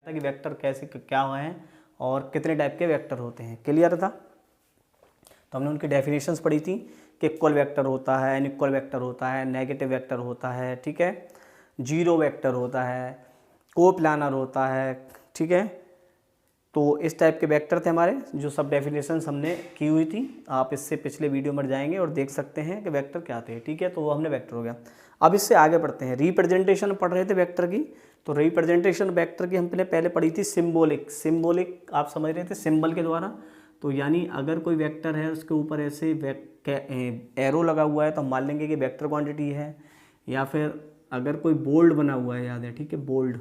कि वेक्टर कैसे क्या हैं और कितने टाइप के वेक्टर होते हैं। क्लियर था? तो हमने उनकी डेफिनेशंस पढ़ी थी कि इक्वल वेक्टर होता है, अनइक्वल वेक्टर होता है, नेगेटिव वेक्टर होता है, ठीक है, जीरो वेक्टर होता है, कोप्लानर होता है, ठीक है। तो इस टाइप के वेक्टर थे हमारे, जो सब डेफिनेशंस हमने की हुई थी। आप इससे पिछले वीडियो में जाएंगे और देख सकते हैं कि वेक्टर क्या थे, ठीक है। तो वो हमने वेक्टर हो गया। अब इससे आगे बढ़ते हैं, रिप्रेजेंटेशन पढ़ रहे थे वेक्टर की। तो रिप्रेजेंटेशन वेक्टर की हमने पहले पढ़ी थी सिम्बोलिक। सिम्बोलिक आप समझ रहे थे, सिंबल के द्वारा। तो यानी अगर कोई वेक्टर है उसके ऊपर ऐसे एरो लगा हुआ है तो हम मान लेंगे कि वेक्टर क्वांटिटी है। या फिर अगर कोई बोल्ड बना हुआ है, याद है, ठीक है, बोल्ड,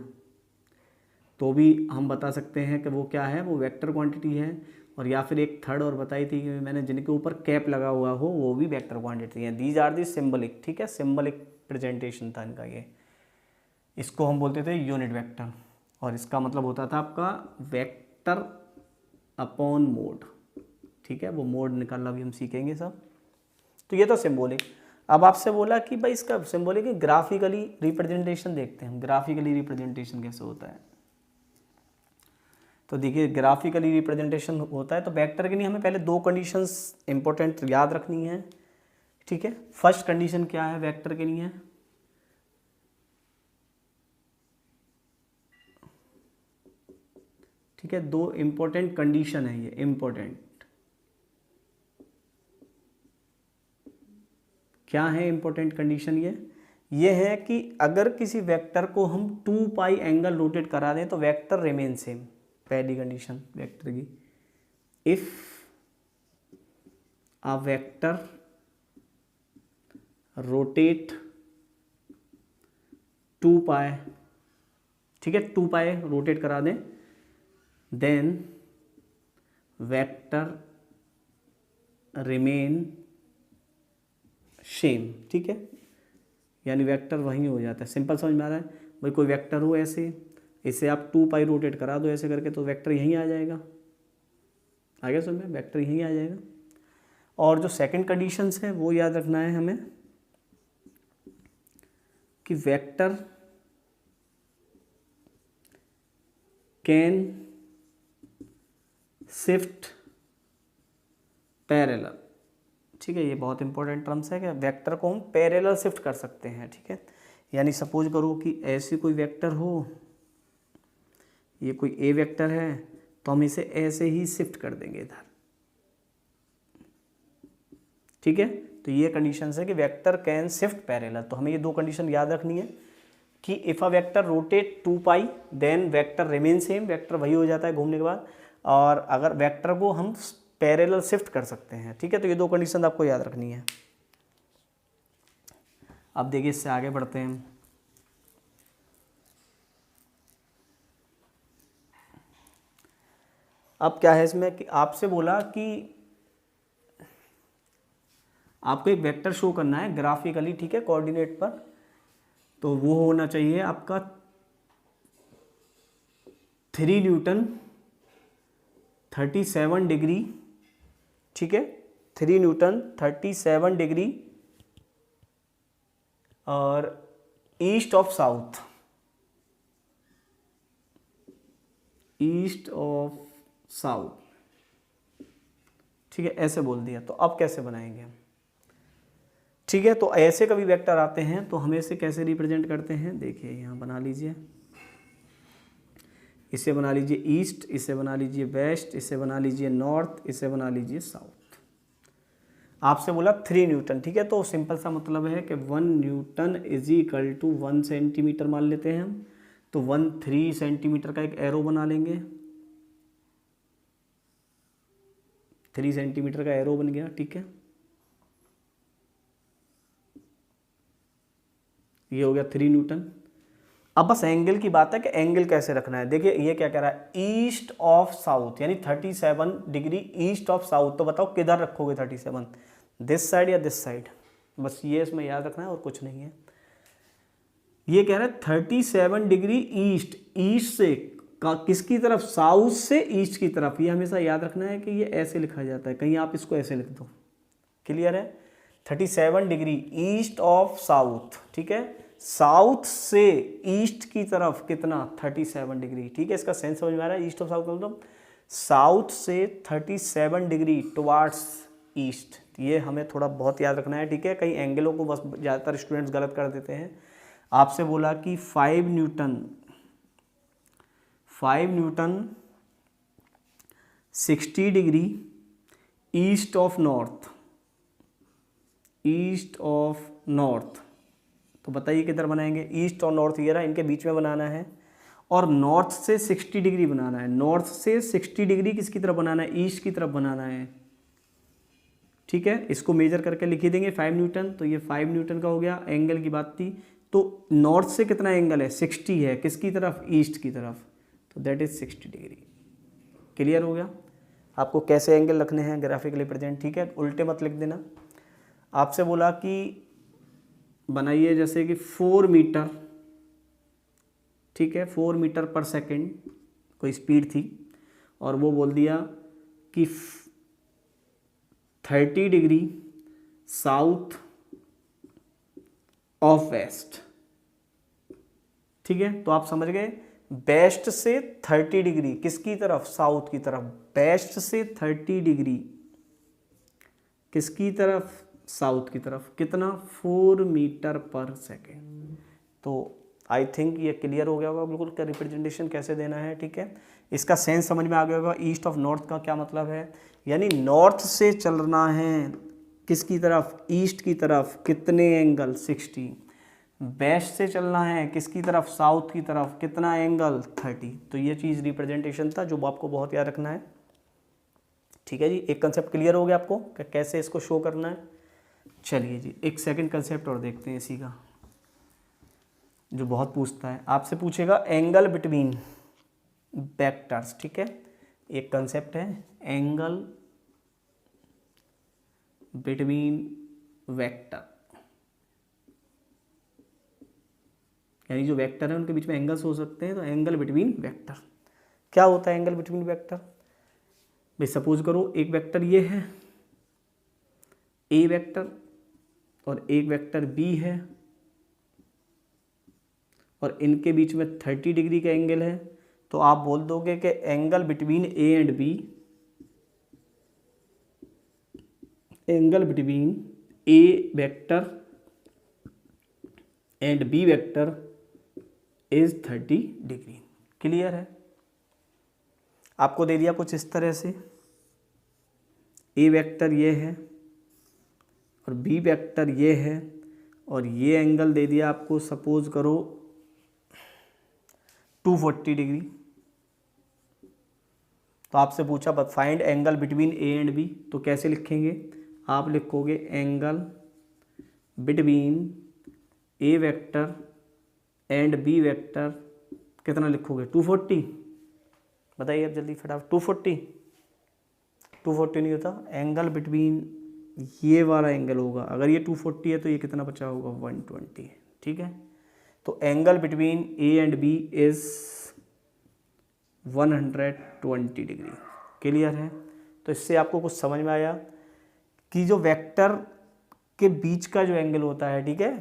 तो भी हम बता सकते हैं कि वो क्या है, वो वेक्टर क्वांटिटी है। और या फिर एक थर्ड और बताई थी कि मैंने, जिनके ऊपर कैप लगा हुआ हो वो भी वेक्टर क्वांटिटी है। दीज आर दी सिम्बलिक, ठीक है, सिम्बलिक प्रेजेंटेशन था इनका ये। इसको हम बोलते थे यूनिट वेक्टर, और इसका मतलब होता था आपका वेक्टर अपॉन मोड, ठीक है। वो मोड निकालना भी हम सीखेंगे सब। तो ये तो सिम्बोलिक। अब आपसे बोला कि भाई इसका सिम्बोलिक ग्राफिकली रिप्रेजेंटेशन देखते हैं, ग्राफिकली रिप्रेजेंटेशन कैसे होता है। तो देखिए ग्राफिकली रिप्रेजेंटेशन होता है तो वेक्टर के लिए हमें पहले दो कंडीशंस इंपॉर्टेंट याद रखनी है, ठीक है। फर्स्ट कंडीशन क्या है वेक्टर के लिए, ठीक है, दो इंपॉर्टेंट कंडीशन है ये, इंपॉर्टेंट क्या है इंपॉर्टेंट कंडीशन, ये है कि अगर किसी वेक्टर को हम 2 पाई एंगल रोटेट करा दें तो वेक्टर रिमेन सेम। पहली कंडीशन वेक्टर की, इफ अ वेक्टर रोटेट 2 पाई, ठीक है, 2 पाई रोटेट करा दें, देन वेक्टर रिमेन सेम, ठीक है। यानी वेक्टर वहीं हो जाता है। सिंपल समझ में आ रहा है भाई, कोई वेक्टर हो ऐसे, इसे आप 2 पाई रोटेट करा दो ऐसे करके तो वेक्टर यहीं आ जाएगा। आगे समझ में, वेक्टर यहीं आ जाएगा। और जो सेकंड कंडीशंस है वो याद रखना है हमें कि वेक्टर कैन शिफ्ट पैरेलल, ठीक है। ये बहुत इंपॉर्टेंट टर्म्स है कि वेक्टर को हम पैरेलल शिफ्ट कर सकते हैं, ठीक है। यानी सपोज करो कि ऐसी कोई वेक्टर हो, ये कोई ए वेक्टर है, तो हम इसे ऐसे ही शिफ्ट कर देंगे इधर, ठीक है। तो ये कंडीशन है कि वेक्टर कैन शिफ्ट पैरेलल। तो हमें ये दो कंडीशन याद रखनी है कि if a vector rotate 2 pi then vector remain same, vector वही हो जाता है घूमने के बाद। और अगर वेक्टर को हम पैरेलल शिफ्ट कर सकते हैं, ठीक है। तो ये दो कंडीशन आपको याद रखनी है। अब देखिए इससे आगे बढ़ते हैं। अब क्या है इसमें कि आपसे बोला कि आपको एक वेक्टर शो करना है ग्राफिकली, ठीक है, कोऑर्डिनेट पर। तो वो होना चाहिए आपका 3 न्यूटन 37 डिग्री, ठीक है, 3 न्यूटन 37 डिग्री और east of south, east of south, ठीक है, ऐसे बोल दिया। तो अब कैसे बनाएंगे हम, ठीक है। तो ऐसे कभी वेक्टर आते हैं तो हम इसे कैसे रिप्रेजेंट करते हैं, देखिए यहाँ बना लीजिए, इसे बना लीजिए ईस्ट, इसे बना लीजिए वेस्ट, इसे बना लीजिए नॉर्थ, इसे बना लीजिए साउथ। आपसे बोला 3 न्यूटन, ठीक है। तो सिंपल सा मतलब है कि 1 newton is equal to 1 centimetre मान लेते हैं हम। तो 13 सेंटीमीटर का एक एरो बना लेंगे, 3 सेंटीमीटर का एरो बन गया, ठीक है। ये हो गया 3 न्यूटन। अब बस एंगल की बात है कि एंगल कैसे रखना है। देखिए ये क्या कह रहा है, ईस्ट ऑफ साउथ, यानी 37 डिग्री ईस्ट ऑफ साउथ। तो बताओ किधर रखोगे 37, दिस साइड या दिस साइड, बस ये इसमें याद रखना है और कुछ नहीं है। ये कह रहा है 37 डिग्री ईस्ट, ईस्ट से किसकी तरफ, साउथ से ईस्ट की तरफ। ये हमेशा याद रखना है कि ये ऐसे लिखा जाता है, कहीं आप इसको ऐसे लिख दो। क्लियर है, 37 डिग्री ईस्ट ऑफ साउथ, ठीक है। साउथ से ईस्ट की तरफ कितना 37 डिग्री, ठीक है। इसका सेंस समझ में आ रहा है, ईस्ट ऑफ साउथ मतलब साउथ से 37 डिग्री टुवार्ड्स ईस्ट। ये हमें थोड़ा बहुत याद रखना है, ठीक है। कई एंगलों को बस ज़्यादातर स्टूडेंट्स गलत कर देते हैं। आपसे बोला कि 5 Newton 60 degree east of north, तो बताइए किधर बनाएंगे। ईस्ट और नॉर्थ ये रहा, इनके बीच में बनाना है और नॉर्थ से 60 डिग्री बनाना है। नॉर्थ से 60 डिग्री किसकी तरफ बनाना है, ईस्ट की तरफ बनाना है, ठीक है। इसको मेजर करके लिख ही देंगे 5 न्यूटन, तो ये 5 न्यूटन का हो गया। एंगल की बात थी, तो नॉर्थ से कितना एंगल है 60 है, किसकी तरफ, ईस्ट की तरफ, तो दैट इज 60 डिग्री। क्लियर हो गया। आपको कैसे एंगल रखने हैं ग्राफिकली प्रेजेंट, ठीक है, उल्टे मत लिख देना। आपसे बोला कि बनाइए जैसे कि 4 मीटर, ठीक है, 4 मीटर पर सेकेंड कोई स्पीड थी, और वो बोल दिया कि 30 डिग्री साउथ ऑफ वेस्ट, ठीक है। तो आप समझ गए, वेस्ट से 30 डिग्री किसकी तरफ, साउथ की तरफ। वेस्ट से 30 डिग्री किसकी तरफ, साउथ की तरफ। कितना, 4 मीटर पर सेकेंड। तो आई थिंक ये क्लियर हो गया होगा बिल्कुल का रिप्रेजेंटेशन कैसे देना है, ठीक है। इसका सेंस समझ में आ गया होगा। ईस्ट ऑफ नॉर्थ का क्या मतलब है, यानी नॉर्थ से चलना है किसकी तरफ, ईस्ट की तरफ, कितने एंगल 60। वेस्ट से चलना है किसकी तरफ, साउथ की तरफ, कितना एंगल 30। तो ये चीज़ रिप्रेजेंटेशन था जो आपको बहुत याद रखना है, ठीक है जी। एक कंसेप्ट क्लियर हो गया आपको कि कैसे इसको शो करना है। चलिए जी, एक सेकंड कंसेप्ट और देखते हैं इसी का, जो बहुत पूछता है। आपसे पूछेगा एंगल बिटवीन वेक्टर्स, ठीक है। एक कंसेप्ट है एंगल बिटवीन वेक्टर, यानी जो वेक्टर है उनके बीच में एंगल्स हो सकते हैं। तो एंगल बिटवीन वेक्टर क्या होता है, एंगल बिटवीन वेक्टर। भाई सपोज करो एक वेक्टर ये है ए वेक्टर, और एक वेक्टर बी है, और इनके बीच में 30 डिग्री का एंगल है। तो आप बोल दोगे कि angle between A and B, angle between A vector and B vector is 30 degree. Clear है। आपको दे दिया कुछ इस तरह से, ए वेक्टर ये है और बी वेक्टर ये है, और ये एंगल दे दिया आपको सपोज करो 240 डिग्री। तो आपसे पूछा but find angle between A and B, तो कैसे लिखेंगे, आप लिखोगे angle between A vector and B vector, कितना लिखोगे 240। बताइए अब जल्दी फटाफट, 240 नहीं होता, एंगल बिटवीन ये वाला एंगल होगा, अगर ये 240 है तो ये कितना बचा होगा 120, ठीक है। तो angle between A and B is 120 degree. Clear है। तो इससे आपको कुछ समझ में आया कि जो वेक्टर के बीच का जो एंगल होता है, ठीक है,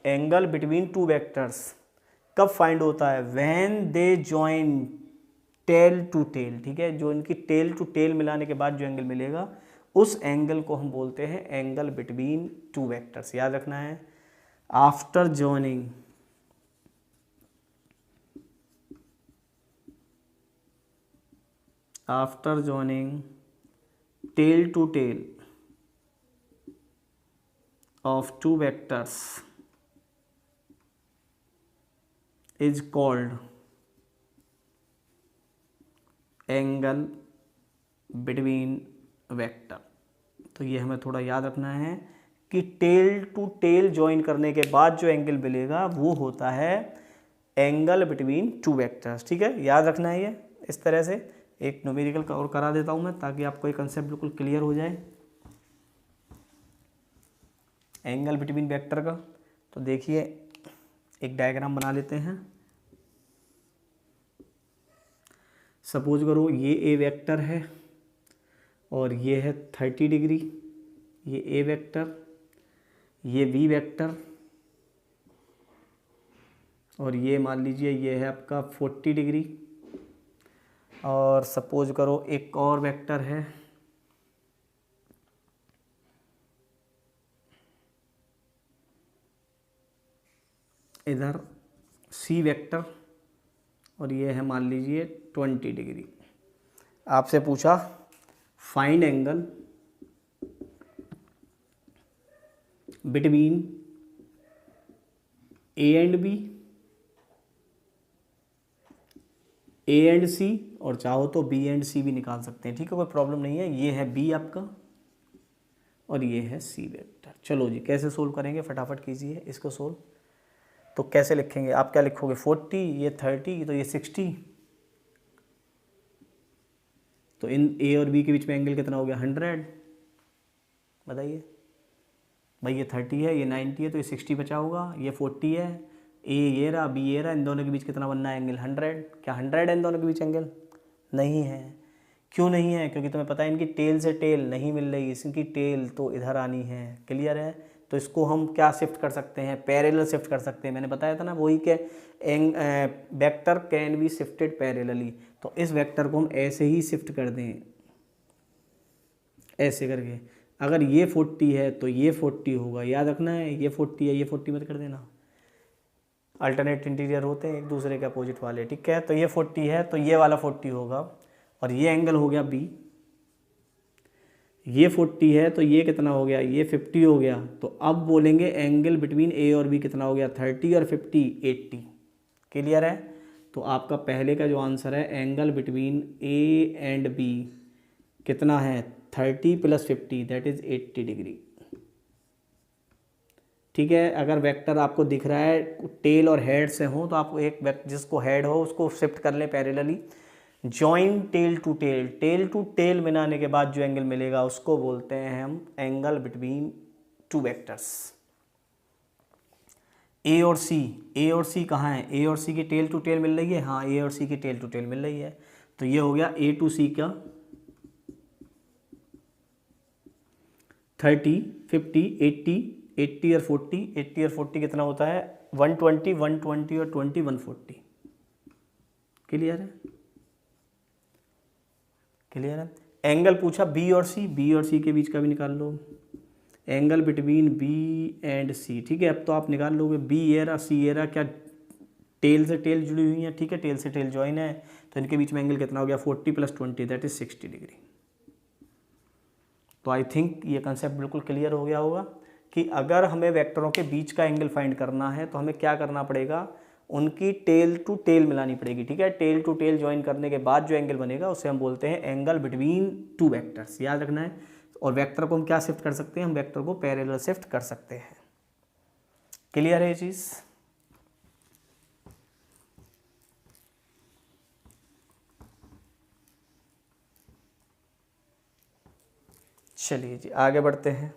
एंगल बिटवीन टू वेक्टर्स कब फाइंड होता है, when they join tail to tail, ठीक है। जो इनकी टेल टू टेल मिलाने के बाद जो एंगल मिलेगा उस एंगल को हम बोलते हैं एंगल बिटवीन टू वेक्टर्स। याद रखना है, after joining tail to tail of two vectors is called angle between vector। तो ये हमें थोड़ा याद रखना है कि टेल टू टेल ज्वाइन करने के बाद जो एंगल मिलेगा वो होता है एंगल बिटवीन टू वेक्टर्स, ठीक है। याद रखना है ये इस तरह से। एक न्यूमेरिकल और करा देता हूँ मैं ताकि आपको ये कंसेप्ट बिल्कुल क्लियर हो जाए एंगल बिटवीन वेक्टर का। तो देखिए एक डायग्राम बना लेते हैं। सपोज करो ये ए वेक्टर है और ये है 30 डिग्री, ये ए वेक्टर, ये बी वेक्टर और ये मान लीजिए ये है आपका 40 डिग्री। और सपोज करो एक और वेक्टर है, इधर सी वेक्टर, और ये है मान लीजिए 20 डिग्री। आपसे पूछा find angle between A and B, A and C, और चाहो तो बी एंड सी भी निकाल सकते हैं, ठीक है, कोई प्रॉब्लम नहीं है। ये है बी आपका और ये है सी वेक्टर। चलो जी कैसे सोल्व करेंगे, फटाफट कीजिए इसको सोल्व। तो कैसे लिखेंगे, आप क्या लिखोगे, 40, ये 30, तो ये 60। तो इन ए और बी के बीच में एंगल कितना हो गया, 100। बताइए भाई, ये 30 है, ये 90 है, तो ये 60 बचा होगा, ये 40 है, ए ये रहा, बी ये रहा, इन दोनों के बीच कितना बनना है एंगल, 100। क्या 100 है इन दोनों के बीच एंगल? नहीं है। क्यों नहीं है? क्योंकि तुम्हें पता है इनकी टेल से टेल नहीं मिल रही, इनकी टेल तो इधर आनी है। क्लियर है? तो इसको हम क्या शिफ्ट कर सकते हैं, पैरेलल शिफ्ट कर सकते हैं। मैंने बताया था ना वही के vector can be shifted parallelly. तो इस वेक्टर को हम ऐसे ही शिफ्ट कर दें, ऐसे करके। अगर ये 40 है तो ये 40 होगा, याद रखना है, ये 40 है, ये 40 मत कर देना। अल्टरनेट इंटीरियर होते हैं एक दूसरे के अपोजिट वाले, ठीक है। तो ये 40 है तो ये वाला 40 होगा, और ये एंगल हो गया बी। ये 40 है तो ये कितना हो गया, ये 50 हो गया। तो अब बोलेंगे एंगल बिटवीन ए और बी कितना हो गया, 30 और 50 80। क्लियर है? तो आपका पहले का जो आंसर है, angle between A and B कितना है, 30 + 50 दैट इज 80 डिग्री। ठीक है। अगर वेक्टर आपको दिख रहा है टेल और हेड से हो तो आप एक जिसको हेड हो उसको शिफ्ट कर लें parallelly. Join tail to tail, tail to tail मिलाने के बाद जो एंगल मिलेगा उसको बोलते हैं हम एंगल बिटवीन टू वेक्टर्स। ए और सी, ए और सी कहाँ है, ए और सी की टेल टू टेल मिल रही है, हाँ ए और सी की टेल टू टेल मिल रही है। तो ये हो गया ए टू सी का 30 50 80, 80 और 40, 80 और 40 कितना होता है, 120, 120 और 20 140। क्लियर है? क्लियर है? एंगल पूछा बी और सी, बी और सी के बीच का भी निकाल लो, एंगल बिटवीन बी एंड सी। ठीक है, अब तो आप निकाल लोगे, बी ये रहा, सी ये रहा, क्या टेल से टेल जुड़ी हुई है, ठीक है, टेल से टेल ज्वाइन है। तो इनके बीच में एंगल कितना हो गया, 40 + 20 दैट इज 60 डिग्री। तो आई थिंक ये कंसेप्ट बिल्कुल क्लियर हो गया होगा कि अगर हमें वेक्टरों के बीच का एंगल फाइंड करना है तो हमें क्या करना पड़ेगा, उनकी टेल टू टेल मिलानी पड़ेगी। ठीक है, टेल टू टेल ज्वाइन करने के बाद जो एंगल बनेगा उसे हम बोलते हैं एंगल बिटवीन टू वेक्टर्स, याद रखना है। और वेक्टर को हम क्या शिफ्ट कर सकते हैं, हम वेक्टर को पैरेलल शिफ्ट कर सकते हैं। क्लियर है ये चीज़? चलिए जी आगे बढ़ते हैं।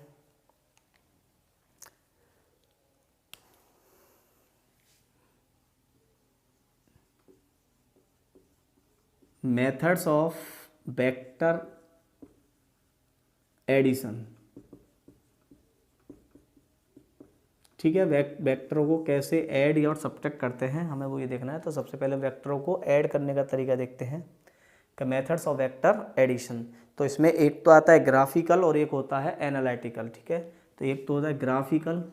Methods of vector addition. ठीक है, वेक्टरों को कैसे ऐड या सब्ट्रैक्ट करते हैं हमें वो ये देखना है। तो सबसे पहले वेक्टरों को ऐड करने का तरीका देखते हैं कि मेथड्स ऑफ वेक्टर एडिशन। तो इसमें एक तो आता है ग्राफिकल और एक होता है एनालिटिकल। ठीक है, तो एक तो होता है ग्राफिकल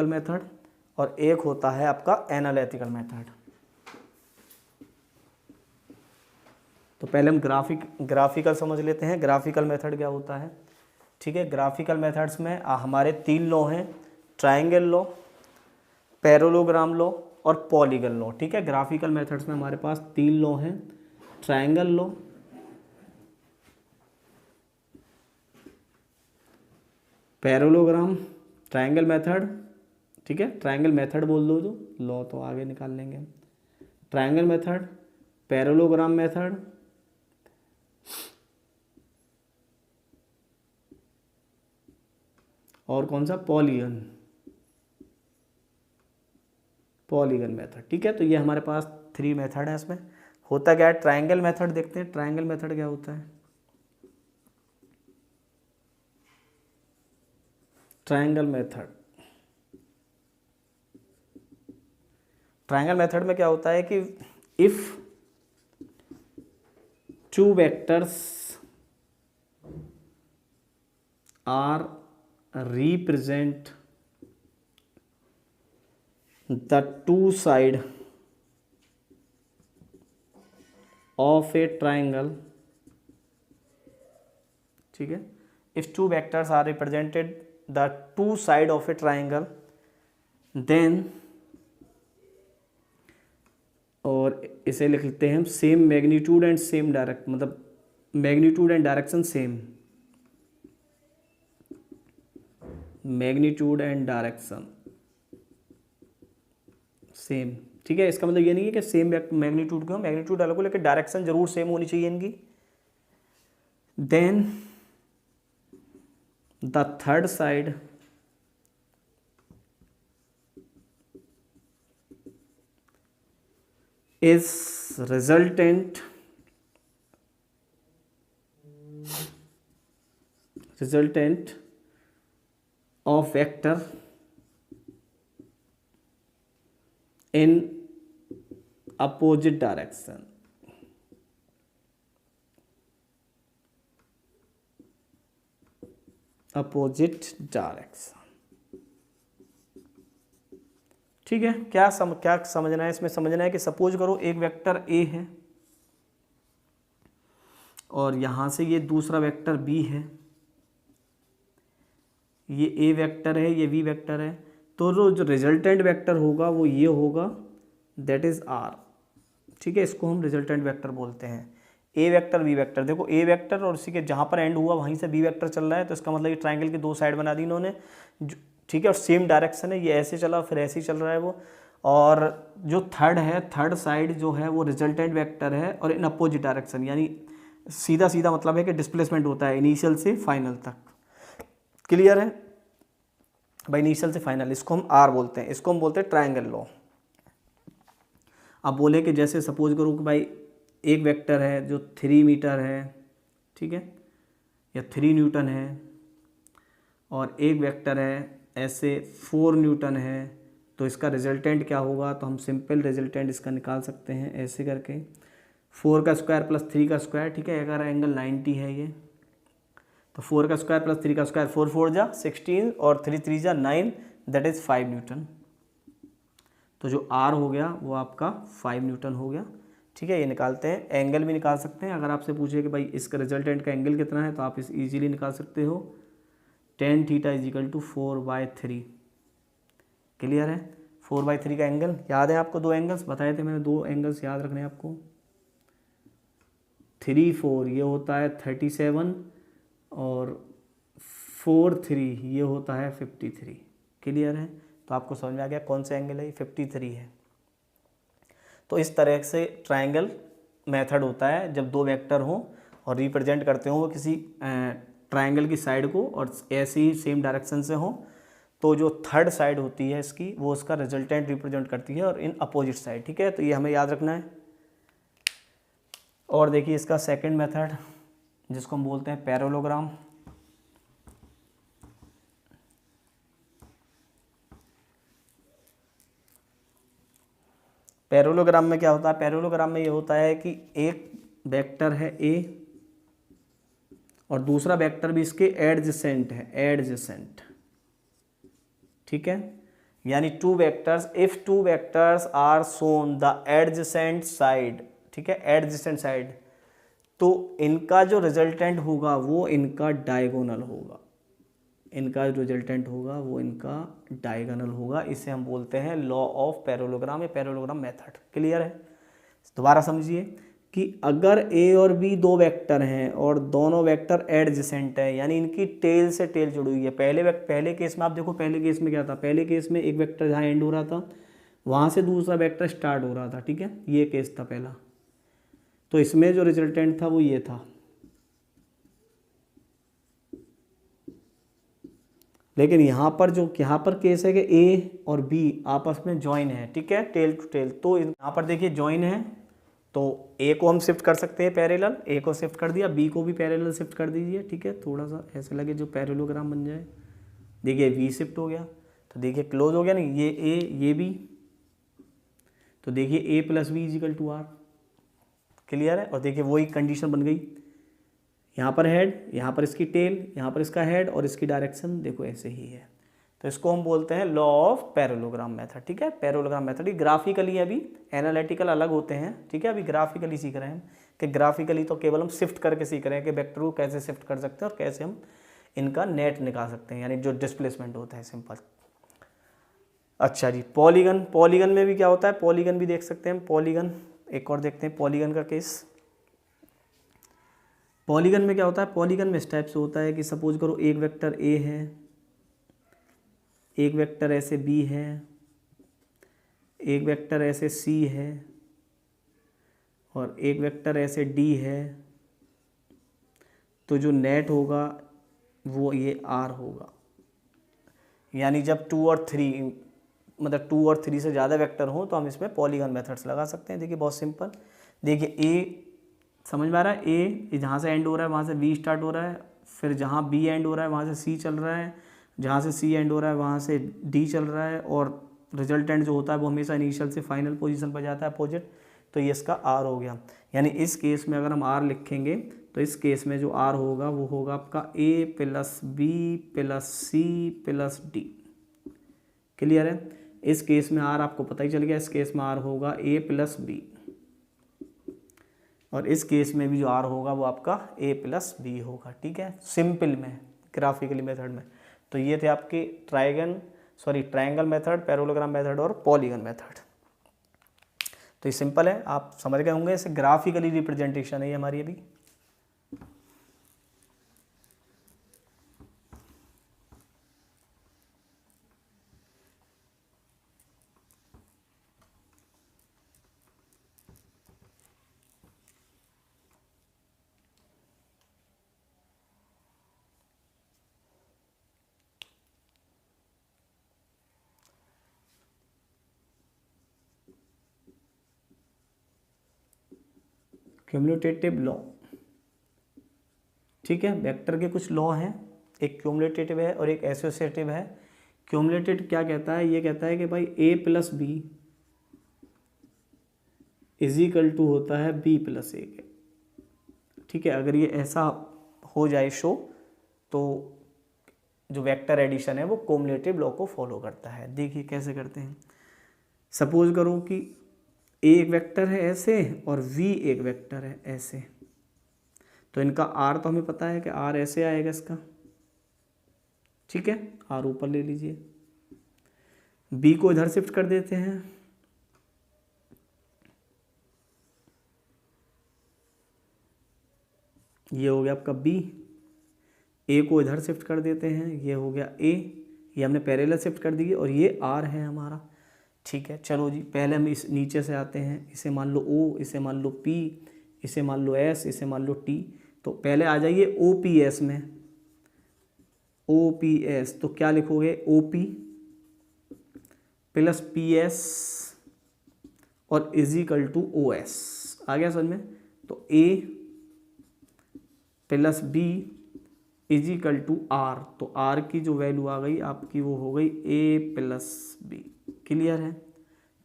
मेथड और एक होता है आपका एनालिटिकल मेथड। तो पहले हम ग्राफिकल समझ लेते हैं, ग्राफिकल मेथड क्या होता है। ठीक है, ग्राफिकल मेथड्स में हमारे 3 लॉ हैं, ट्रायंगल लॉ, पैरेललोग्राम लॉ और पॉलीगन लॉ। ठीक है, ग्राफिकल मेथड्स में हमारे पास 3 लॉ हैं, triangle law, parallelogram, triangle method. ठीक है, ट्रायंगल मेथड बोल दो, जो लॉ तो आगे निकाल लेंगे। ट्रायंगल मेथड, पैरेललोग्राम मेथड और कौन सा, पॉलीगन मेथड। ठीक है, तो ये हमारे पास 3 मेथड है। इसमें होता क्या है, ट्रायंगल मेथड देखते हैं। ट्रायंगल मेथड क्या होता है, ट्रायंगल मेथड। ट्रायंगल मेथड में क्या होता है कि if two vectors are represent the two side of a triangle, ठीक है, if two vectors are represented the two side of a triangle then, और इसे लिख लेते हैं हम same magnitude and same direct, मतलब magnitude and direction same, magnitude and direction same, ठीक है। इसका मतलब ये नहीं है कि सेम मैग्नीट्यूड का, मैग्नीट्यूड अलग हो लेकिन डायरेक्शन जरूर सेम होनी चाहिए इनकी। Then the third side is resultant of vector in opposite direction, opposite direction, ठीक है। क्या समझना है इसमें? समझना है कि सपोज करो एक वेक्टर ए है और यहाँ से ये दूसरा वेक्टर बी है, ये ए वेक्टर है, ये वी वेक्टर है, तो जो रिजल्टेंट वेक्टर होगा वो ये होगा, दैट इज आर, ठीक है। इसको हम रिजल्टेंट वेक्टर बोलते हैं। ए वेक्टर बी वेक्टर, देखो ए वेक्टर और उसी के जहाँ पर एंड हुआ वहीं से बी वेक्टर चल रहा है, तो इसका मतलब ये ट्राइंगल की दो साइड बना दी इन्होंने, ठीक है, और सेम डायरेक्शन है, ये ऐसे चला फिर ऐसे ही चल रहा है वो। और जो थर्ड है, थर्ड साइड जो है वो रिजल्टेंट वेक्टर है और इन अपोजिट डायरेक्शन, यानी सीधा सीधा मतलब है कि डिस्प्लेसमेंट होता है इनिशियल से फाइनल तक। क्लियर है भाई? इनिशियल से फाइनल, इसको हम आर बोलते हैं, इसको हम बोलते हैं ट्रायंगल लॉ। अब बोले कि जैसे सपोज करो कि भाई एक वेक्टर है जो 3 मीटर है, ठीक है, या 3 न्यूटन है, और एक वेक्टर है ऐसे 4 न्यूटन है, तो इसका रिजल्टेंट क्या होगा? तो हम सिंपल रिजल्टेंट इसका निकाल सकते हैं ऐसे करके, 4 का स्क्वायर प्लस 3 का स्क्वायर, ठीक है, अगर एंगल 90 है ये, तो 4 का स्क्वायर प्लस 3 का स्क्वायर, 4 4 जा 16 और 3 3 जा 9, दैट इज़ 5 न्यूटन। तो जो आर हो गया वो आपका 5 न्यूटन हो गया, ठीक है। ये निकालते हैं, एंगल भी निकाल सकते हैं। अगर आपसे पूछे कि भाई इसका रिजल्टेंट का एंगल कितना है, तो आप इस ईजिली निकाल सकते हो, tan theta is equal to 4/3। Clear है? 4/3 का एंगल याद है आपको? दो एंगल्स बताए थे मैंने, दो एंगल्स याद रखने हैं आपको, 3 4 ये होता है 37 और 4 3 ये होता है 53। क्लियर है? तो आपको समझ में आ गया कौन सा एंगल है? 53 है। तो इस तरह से ट्रायंगल मेथड होता है जब दो वेक्टर हों और रिप्रेजेंट करते हो वो किसी ट्रायंगल की साइड को और ऐसे ही सेम डायरेक्शन से हो, तो जो थर्ड साइड होती है इसकी वो उसका रिजल्टेंट रिप्रेजेंट करती है और इन अपोजिट साइड, ठीक है। तो ये हमें याद रखना है। और देखिए इसका सेकंड मेथड जिसको हम बोलते हैं पैरेललोग्राम। पैरेललोग्राम में क्या होता है? पैरेललोग्राम में ये होता है कि एक वेक्टर है ए और दूसरा वेक्टर भी इसके एडजेसेंट है, एडजेसेंट, ठीक है। यानी two vectors, if two vectors are shown the adjacent side, ठीक है, एडजेसेंट साइड, तो इनका जो रिजल्टेंट होगा वो इनका डायगोनल होगा, इनका जो रिजल्टेंट होगा वो इनका डायगोनल होगा। इसे हम बोलते हैं लॉ ऑफ पैरेललोग्राम या पैरेललोग्राम मेथड। क्लियर है? दोबारा समझिए कि अगर ए और बी दो वेक्टर हैं और दोनों वेक्टर एडजेसेंट है, यानी इनकी टेल से टेल जुड़ी हुई है। पहले केस में आप देखो, पहले केस में क्या था? पहले केस में एक वेक्टर जहाँ एंड हो रहा था वहाँ से दूसरा वेक्टर स्टार्ट हो रहा था, ठीक है, ये केस था पहला। तो इसमें जो रिजल्टेंट था वो ये था, लेकिन यहाँ पर केस है कि ए और बी आपस में ज्वाइन है, ठीक है, टेल टू टेल। तो यहाँ पर देखिए ज्वाइन है, तो ए को हम शिफ्ट कर सकते हैं पैरेलल, ए को शिफ्ट कर दिया, बी को भी पैरेलल शिफ्ट कर दीजिए, ठीक है, थोड़ा सा ऐसे लगे जो पैरेललोग्राम बन जाए, देखिए वी शिफ्ट हो गया, तो देखिए क्लोज हो गया नहीं, ये ए ये बी, तो देखिए A plus B equal to R. Clear है? और देखिए वही कंडीशन बन गई, यहाँ पर हेड, यहाँ पर इसकी टेल, यहाँ पर इसका हेड, और इसकी डायरेक्शन देखो ऐसे ही है। तो इसको हम बोलते हैं लॉ ऑफ पैरेललोग्राम मेथड। ठीक है, पैरेललोग्राम मेथड। ये ग्राफिकली अभी एनालिटिकल अलग होते हैं। ठीक है, अभी ग्राफिकली सीख रहे हैं कि ग्राफिकली तो केवल हम शिफ्ट करके सीख रहे हैं कि वेक्टर को कैसे शिफ्ट कर सकते हैं और कैसे हम इनका नेट निकाल सकते हैं, यानी जो डिस्प्लेसमेंट होता है, सिंपल। अच्छा जी, पॉलीगन। पॉलीगन में भी क्या होता है, पॉलीगन भी देख सकते हैं हम। पॉलीगन एक और देखते हैं, पॉलीगन का केस। पॉलीगन में क्या होता है, पॉलीगन में इस टाइप से होता है कि सपोज करो एक वेक्टर ए है, एक वेक्टर ऐसे बी है, एक वेक्टर ऐसे सी है, और एक वेक्टर ऐसे डी है। तो जो नेट होगा वो ये आर होगा। यानी जब 2 और 3, मतलब 2 और 3 से ज़्यादा वेक्टर हो तो हम इसमें पॉलीगन मेथड्स लगा सकते हैं। देखिए बहुत सिंपल। देखिए ए समझ में आ रहा है, ए जहाँ से एंड हो रहा है वहाँ से बी स्टार्ट हो रहा है, फिर जहाँ बी एंड हो रहा है वहाँ से सी चल रहा है, जहाँ से सी एंड हो रहा है वहाँ से डी चल रहा है, और रिजल्टेंट जो होता है वो हमेशा इनिशियल से फाइनल पोजीशन पर जाता है अपोजिट। तो ये इसका आर हो गया। यानी इस केस में अगर हम आर लिखेंगे तो इस केस में जो आर होगा वो होगा आपका A plus B plus C plus D. Clear है? इस केस में आर आपको पता ही चल गया, इस केस में आर होगा ए प्लस बी, और इस केस में भी जो आर होगा वो आपका ए प्लस बी होगा। ठीक है, सिंपल में, ग्राफिकली मेथड में। तो ये थे आपके ट्रायंगल मेथड, पैरेललोग्राम मेथड और पॉलीगन मेथड। तो ये सिंपल है, आप समझ गए होंगे। इसे ग्राफिकली रिप्रेजेंटेशन है ये हमारी अभी। Cumulative law. ठीक है, वेक्टर के कुछ लॉ हैं, एक क्यूमुलेटिव है और एक एसोसिएटिव है। क्यूमुलेटिव क्या कहता है, ये कहता है कि भाई A plus B is equal to होता है बी प्लस ए के। ठीक है, अगर ये ऐसा हो जाए शो, तो जो वेक्टर एडिशन है वो क्यूमुलेटिव लॉ को फॉलो करता है। देखिए कैसे करते हैं। सपोज करो कि ए एक वेक्टर है ऐसे और वी एक वेक्टर है ऐसे, तो इनका आर तो हमें पता है कि आर ऐसे आएगा इसका। ठीक है, आर ऊपर ले लीजिए, बी को इधर शिफ्ट कर देते हैं, ये हो गया आपका बी। ए को इधर शिफ्ट कर देते हैं, ये हो गया ए, ये हमने पैरेलल शिफ्ट कर दी, और ये आर है हमारा। ठीक है, चलो जी, पहले हम इस नीचे से आते हैं। इसे मान लो ओ, इसे मान लो पी, इसे मान लो एस, इसे मान लो टी। तो पहले आ जाइए ओ पी एस में। ओ पी एस तो क्या लिखोगे, O P plus P S और इजिकल टू ओ एस। आ गया समझ में? तो A plus B equal to R, तो आर की जो वैल्यू आ गई आपकी वो हो गई ए प्लस बी। क्लियर है?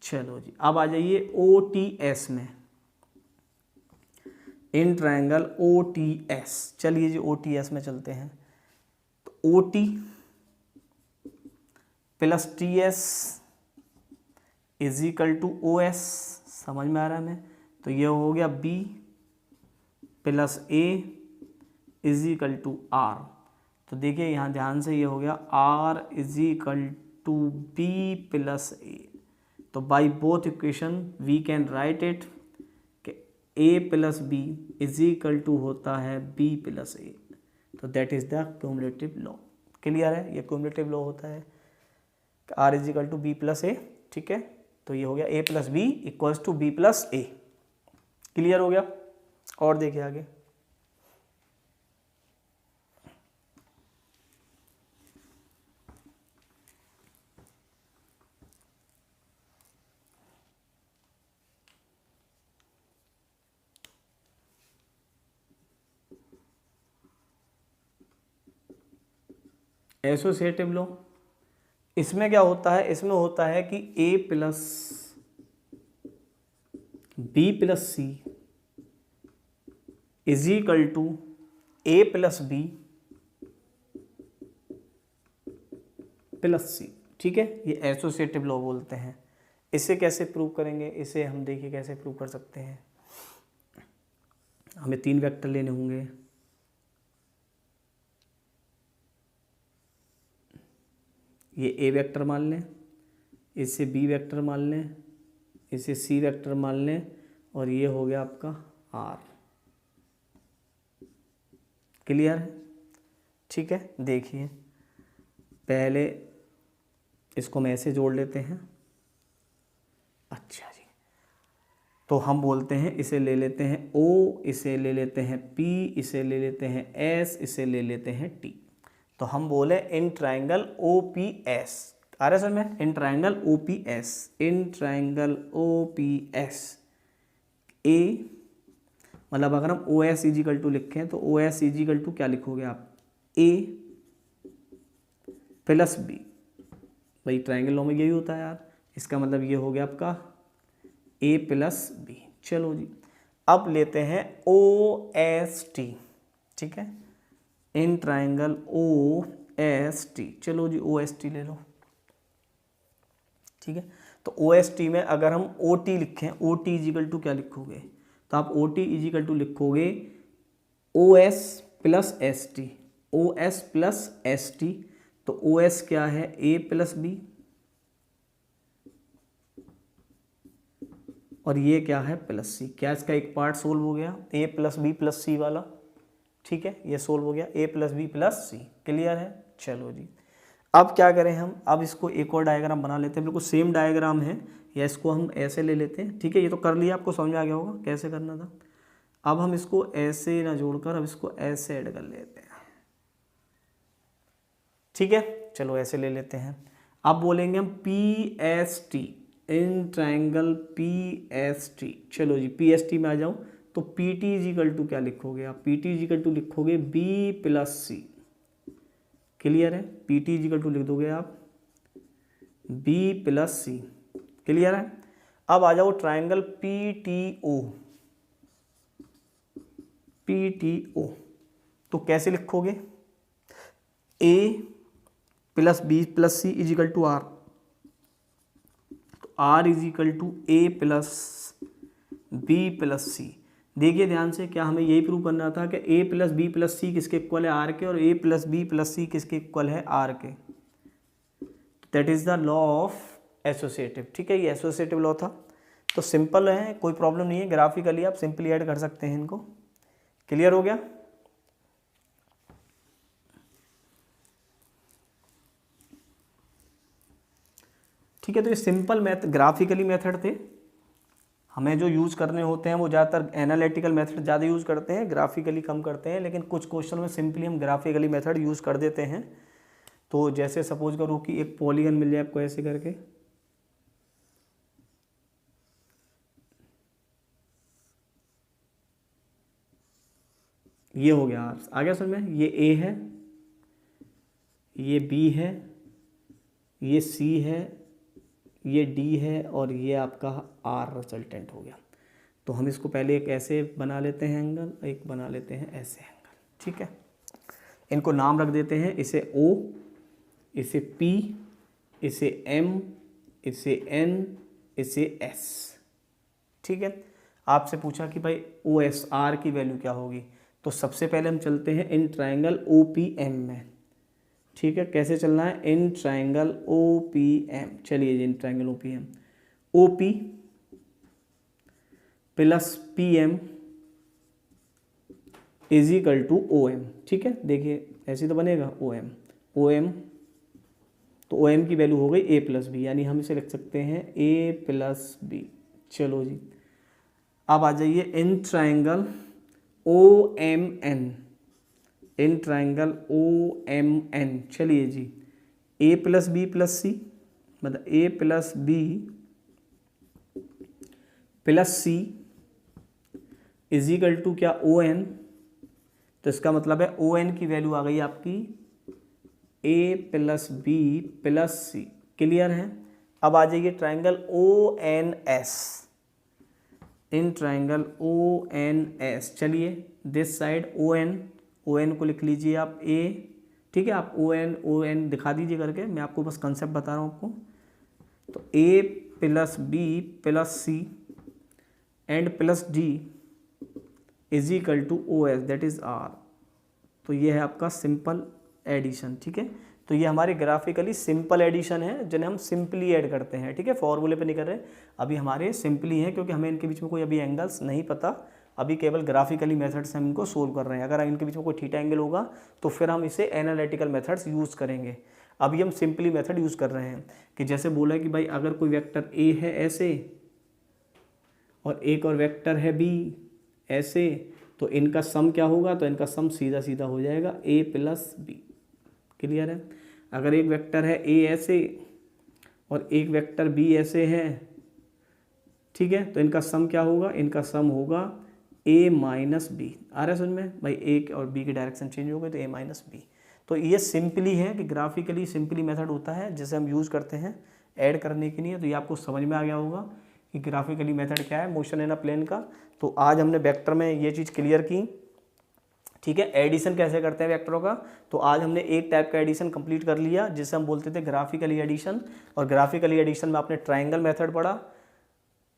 चलो जी, अब आ जाइए ओ टी एस में, in triangle O T S. चलिए जी ओ टी एस में चलते हैं। तो O T plus T S is equal to O S. समझ में आ रहा है हमें? तो ये हो गया B plus A equal to R. तो देखिए यहाँ ध्यान से, ये हो गया R equal to B plus A. तो by both equation we can write it कि A plus B is equal to होता है बी प्लस ए। तो that is the cumulative law. Clear है? ये क्यूमुलेटिव लॉ होता है, R is equal to B plus A. ठीक है, तो ये हो गया ए plus B equals to B plus A. Clear हो गया? और देखिए आगे। एसोसिएटिव लॉ, इसमें क्या होता है, इसमें होता है कि A plus B plus C is equal to A plus B plus C. ठीक है, ये एसोसिएटिव लॉ बोलते हैं। इसे कैसे प्रूव करेंगे, इसे हम देखिए कैसे प्रूव कर सकते हैं। हमें 3 वेक्टर लेने होंगे। ये ए वेक्टर मान लें, इसे बी वेक्टर मान लें, इसे सी वेक्टर मान लें, और ये हो गया आपका आर। क्लियर है? ठीक है, देखिए पहले इसको हम ऐसे जोड़ लेते हैं। अच्छा जी, तो हम बोलते हैं इसे ले लेते हैं ओ, इसे ले लेते हैं पी, इसे ले लेते हैं एस, इसे ले लेते हैं टी। तो हम बोले in triangle O P S, आ रहा है समझ में, in triangle O P S, in triangle O P S A, मतलब अगर हम ओ एस इजिकल टू लिखें तो ओ एस इजिकल टू क्या लिखोगे आप, ए प्लस बी। भाई ट्राइंगल लॉ में यही होता है यार, इसका मतलब ये हो गया आपका ए प्लस बी। चलो जी, अब लेते हैं ओ एस टी। ठीक है, in triangle O S T, चलो जी ओ एस टी ले लो। ठीक है, तो ओ एस टी में अगर हम ओ टी लिखें, ओ टी इजिकल टू क्या लिखोगे, तो आप ओ टी इजिकल टू लिखोगे O S plus S T, O S plus S T. तो ओ एस क्या है, ए प्लस बी, और ये क्या है प्लस सी। क्या इसका एक पार्ट सोल्व हो गया, ए प्लस बी प्लस सी वाला। ठीक है, ये सोल्व हो गया, ए plus B plus C. Clear है? चलो जी, अब क्या करें हम, अब इसको एक और डायग्राम बना लेते हैं, बिल्कुल सेम डायग्राम है, या इसको हम ऐसे ले लेते हैं। ठीक है, ये तो कर लिया, आपको समझ में आ गया होगा कैसे करना था। अब हम इसको ऐसे ना जोड़कर अब इसको ऐसे ऐड कर लेते हैं। ठीक है, चलो ऐसे ले लेते हैं। अब बोलेंगे हम P S T, in triangle P S T. चलो जी, पी एस टी में आ जाऊँ तो पी टी इजिकल टू क्या लिखोगे आप, पी टी इजिकल टू लिखोगे बी प्लस सी। क्लियर है? पी टी इजिकल टू लिख दोगे आप बी प्लस सी। क्लियर है? अब आ जाओ triangle P T O, P T O तो कैसे लिखोगे, A plus B plus C equal to R, तो R equal to A plus B plus C. देखिए ध्यान से, क्या हमें यही प्रूव करना था कि ए प्लस बी प्लस सी किसके इक्वल है, आर के, और ए प्लस बी प्लस सी किसके इक्वल है, आर के। That is the law of associative. ठीक है, ये एसोसिएटिव लॉ था, तो सिंपल है, कोई प्रॉब्लम नहीं है, ग्राफिकली आप सिंपली ऐड कर सकते हैं इनको। क्लियर हो गया? ठीक है, तो ये सिंपल ग्राफिकली मेथड थे। हमें जो यूज़ करने होते हैं वो ज़्यादातर एनालिटिकल मेथड ज़्यादा यूज़ करते हैं, ग्राफिकली कम करते हैं, लेकिन कुछ क्वेश्चन में सिंपली हम ग्राफिकली मेथड यूज़ कर देते हैं। तो जैसे सपोज करो कि एक पॉलीगन मिल जाए आपको ऐसे करके, ये हो गया, आ गया समझ में, ये ए है, ये बी है, ये सी है, ये डी है, और ये आपका आर रिजल्टेंट हो गया। तो हम इसको पहले एक ऐसे बना लेते हैं एंगल, एक बना लेते हैं ऐसे एंगल। ठीक है, इनको नाम रख देते हैं, इसे ओ, इसे पी, इसे एम, इसे एन, इसे एस। ठीक है, आपसे पूछा कि भाई ओ एस आर की वैल्यू क्या होगी, तो सबसे पहले हम चलते हैं in triangle O P M में। ठीक है, कैसे चलना है, in triangle O P M. चलिए जी, in triangle O P M, O P plus P M is equal to O M. ठीक है, देखिए ऐसे तो बनेगा ओ एम, ओ एम, तो ओ एम की वैल्यू हो गई ए प्लस बी, यानी हम इसे लिख सकते हैं ए प्लस बी। चलो जी, अब आ जाइए in triangle O M N, in triangle O M N. चलिए जी, A plus B plus C, मतलब A plus B plus C is equal to क्या, ओ एन। तो इसका मतलब है ओ एन की वैल्यू आ गई आपकी A plus B plus C, clear है। अब आ जाइए triangle O N S, in triangle O N S, चलिए दिस साइड ओ एन को लिख लीजिए आप ए, ठीक है। आप ओ एन दिखा दीजिए करके, मैं आपको बस कंसेप्ट बता रहा हूँ आपको। तो A plus B plus C and plus D is equal to O S, that is R. तो ये है आपका सिंपल एडिशन, ठीक है। तो ये हमारे ग्राफिकली सिंपल एडिशन है जिन्हें हम सिंपली ऐड करते हैं, ठीक है। फॉर्मूले पे नहीं कर रहे, अभी हमारे सिंपली हैं क्योंकि हमें इनके बीच में कोई अभी एंगल्स नहीं पता, अभी केवल ग्राफिकली मेथड से हम इनको सोल्व कर रहे हैं। अगर इनके बीच में कोई थीटा एंगल होगा तो फिर हम इसे एनालिटिकल मेथड्स यूज़ करेंगे। अभी हम सिंपली मेथड यूज़ कर रहे हैं कि जैसे बोला है कि भाई अगर कोई वेक्टर ए है ऐसे और एक और वेक्टर है बी ऐसे, तो इनका सम क्या होगा, तो इनका सम सीधा सीधा हो जाएगा ए प्लस बी, क्लियर है। अगर एक वेक्टर है ए ऐसे और एक वेक्टर बी ऐसे है, ठीक है, तो इनका सम क्या होगा, इनका सम होगा ए माइनस बी। आ रहा है समझ में भाई, ए और बी की डायरेक्शन चेंज हो गई तो ए माइनस बी। तो ये सिंपली है कि ग्राफिकली सिंपली मेथड होता है जिसे हम यूज़ करते हैं ऐड करने के लिए। तो ये आपको समझ में आ गया होगा कि ग्राफिकली मेथड क्या है मोशन इन अ प्लेन का। तो आज हमने वेक्टर में ये चीज़ क्लियर की, ठीक है। एडिशन कैसे करते हैं वेक्टरों का, तो आज हमने एक टाइप का एडिशन कंप्लीट कर लिया जिसे हम बोलते थे ग्राफिकली एडिशन। और ग्राफिकली एडिशन में आपने ट्राइंगल मेथड पढ़ा,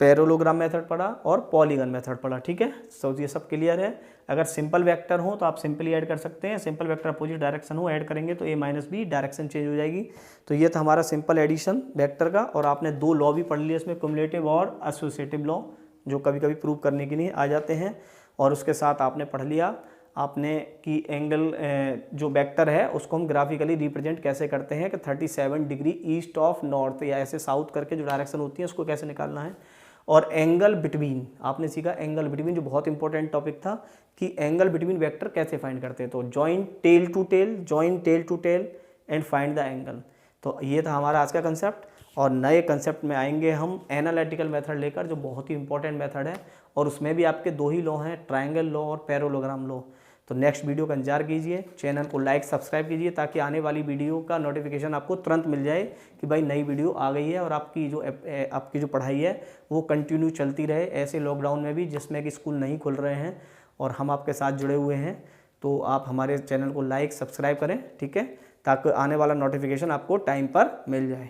पैरेललोग्राम मेथड पढ़ा और पॉलीगन मेथड पढ़ा, ठीक है। तो ये सब क्लियर है। अगर सिंपल वेक्टर हो तो आप सिंपली ऐड कर सकते हैं, सिंपल वेक्टर अपोजिट डायरेक्शन हो ऐड करेंगे तो ए माइनस बी डायरेक्शन चेंज हो जाएगी। तो ये था हमारा सिंपल एडिशन वेक्टर का। और आपने दो लॉ भी पढ़ लिए इसमें, क्युमुलेटिव और एसोसिएटिव लॉ, जो कभी कभी प्रूव करने के लिए आ जाते हैं। और उसके साथ आपने पढ़ लिया आपने कि एंगल जो वेक्टर है उसको हम ग्राफिकली रिप्रेजेंट कैसे करते हैं कि 37 डिग्री ईस्ट ऑफ नॉर्थ या ऐसे साउथ करके जो डायरेक्शन होती है उसको कैसे निकालना है। और एंगल बिटवीन आपने सीखा, एंगल बिटवीन जो बहुत इंपॉर्टेंट टॉपिक था कि एंगल बिटवीन वेक्टर कैसे फाइंड करते हैं। तो join tail to tail and find the angle. तो ये था हमारा आज का कंसेप्ट। और नए कंसेप्ट में आएंगे हम एनालिटिकल मेथड लेकर, जो बहुत ही इंपॉर्टेंट मेथड है। और उसमें भी आपके दो ही लॉ हैं, ट्राइंगल लॉ और पैरेललोग्राम लॉ। तो नेक्स्ट वीडियो का इंतजार कीजिए, चैनल को लाइक सब्सक्राइब कीजिए ताकि आने वाली वीडियो का नोटिफिकेशन आपको तुरंत मिल जाए कि भाई नई वीडियो आ गई है। और आपकी जो पढ़ाई है वो कंटिन्यू चलती रहे ऐसे लॉकडाउन में भी जिसमें कि स्कूल नहीं खुल रहे हैं और हम आपके साथ जुड़े हुए हैं। तो आप हमारे चैनल को लाइक सब्सक्राइब करें, ठीक है, ताकि आने वाला नोटिफिकेशन आपको टाइम पर मिल जाए।